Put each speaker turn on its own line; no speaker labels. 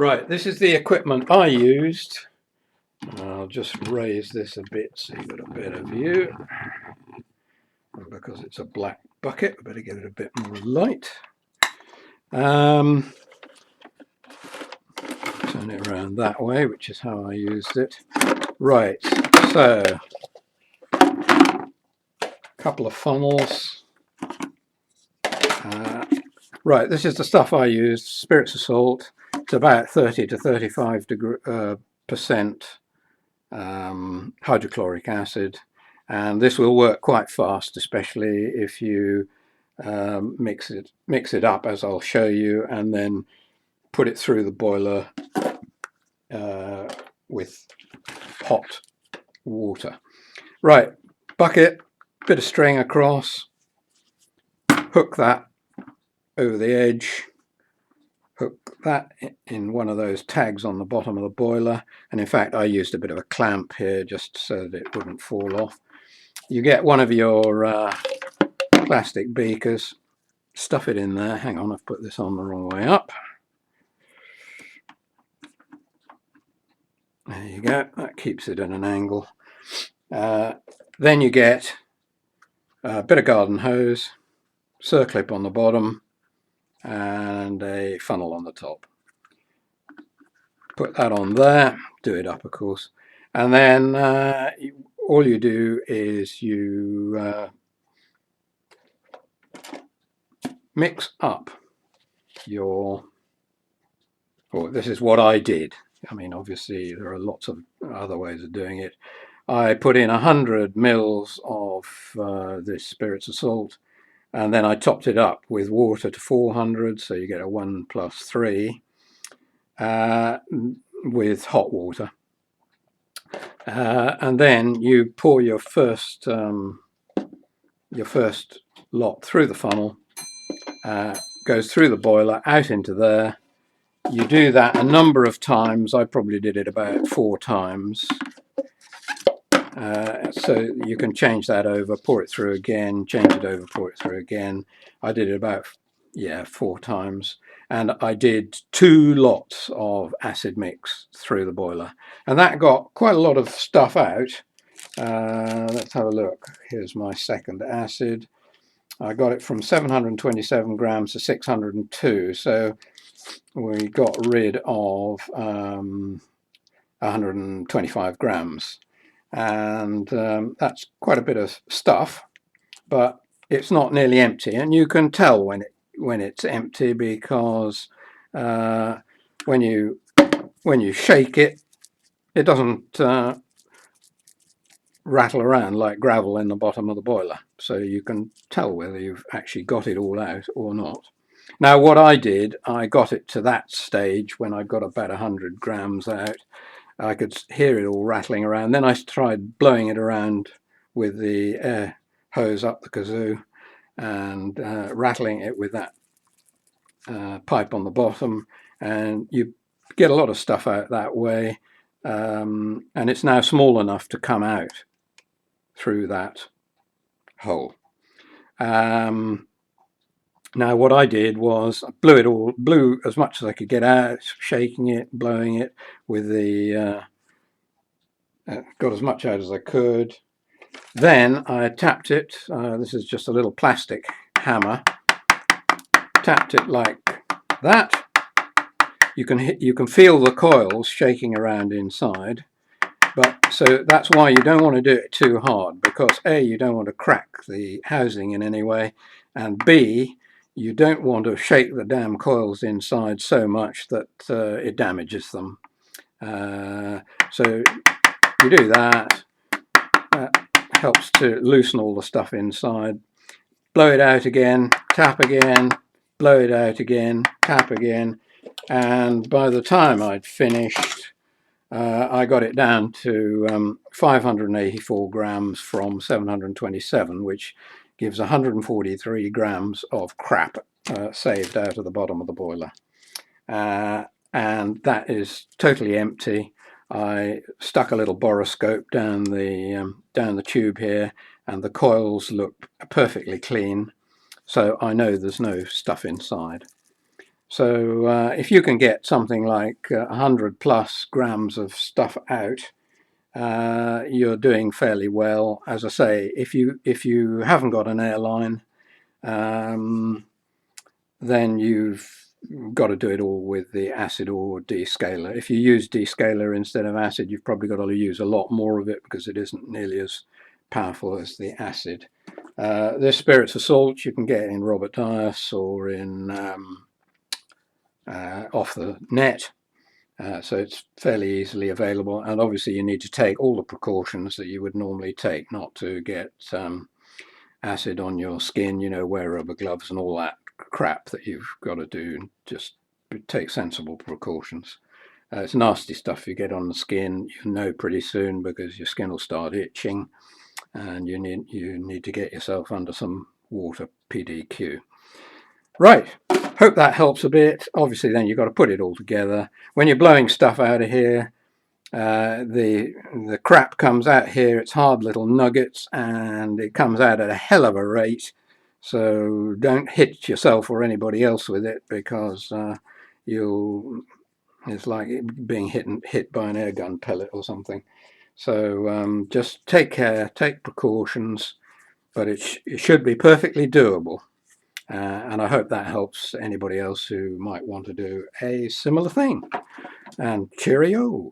Right, this is the equipment I used. I'll just raise this a bit so you've got a better view. Because it's a black bucket, I better give it a bit more light. Turn it around that way, which is how I used it. Right, so a couple of funnels. Right, this is the stuff I used, spirits of salt. It's about 30 to 35% hydrochloric acid, and this will work quite fast, especially if you mix it up, as I'll show you, and then put it through the boiler with hot water. Right, bucket, bit of string across, hook that over the edge, hook that in one of those tags on the bottom of the boiler, and in fact I used a bit of a clamp here just so that it wouldn't fall off. You get one of your plastic beakers, stuff it in there. Hang on, I've put this on the wrong way up. There you go, that keeps it at an angle. Then you get a bit of garden hose, circlip on the bottom, and a funnel on the top. Put that on there, do it up of course, and then all you do is you mix up your, this is what I did. I mean, obviously there are lots of other ways of doing it. I put in 100 mils of this spirits of salt, and then I topped it up with water to 400, so you get a 1 + 3 with hot water. And then you pour your first lot through the funnel, goes through the boiler, out into there. You do that a number of times. I probably did it about 4 times. So you can change that over, pour it through again, change it over, pour it through again. I did it about 4 times, and I did 2 lots of acid mix through the boiler, and that got quite a lot of stuff out. Let's have a look. Here's my second acid. I got it from 727 grams to 602, so we got rid of 125 grams, and that's quite a bit of stuff, but it's not nearly empty, and you can tell when it's empty because when you shake it, it doesn't rattle around like gravel in the bottom of the boiler, so you can tell whether you've actually got it all out or not. Now what I did, I got it to that stage when I got about 100 grams out. I could hear it all rattling around. Then I tried blowing it around with the air hose up the kazoo and rattling it with that pipe on the bottom, and you get a lot of stuff out that way, and it's now small enough to come out through that hole. Now what I did was I blew as much as I could get out, shaking it, blowing it with the got as much out as I could. Then I tapped it, this is just a little plastic hammer, tapped it like that. You can feel the coils shaking around inside, but so that's why you don't want to do it too hard, because A, you don't want to crack the housing in any way, and B, you don't want to shake the damn coils inside so much that it damages them. So you do that. Helps to loosen all the stuff inside. Blow it out again, tap again, blow it out again, tap again, and by the time I'd finished, I got it down to 584 grams from 727, which gives 143 grams of crap saved out of the bottom of the boiler. And that is totally empty. I stuck a little borescope down the tube here, and the coils look perfectly clean, so I know there's no stuff inside. So if you can get something like 100 plus grams of stuff out, you're doing fairly well. As I say, if you haven't got an airline, then you've got to do it all with the acid or descaler. If you use descaler instead of acid, you've probably got to use a lot more of it because it isn't nearly as powerful as the acid. This spirits of salt you can get in Robert Dias or in off the net. So it's fairly easily available, and obviously you need to take all the precautions that you would normally take not to get acid on your skin, wear rubber gloves and all that crap that you've got to do. Just take sensible precautions. It's nasty stuff you get on the skin. You know pretty soon because your skin will start itching, and you need to get yourself under some water PDQ. Right, hope that helps a bit. Obviously then you've got to put it all together. When you're blowing stuff out of here, the crap comes out here. It's hard little nuggets and it comes out at a hell of a rate. So don't hit yourself or anybody else with it because it's like being hit by an air gun pellet or something. So just take care, take precautions, but it should be perfectly doable. And I hope that helps anybody else who might want to do a similar thing. And cheerio.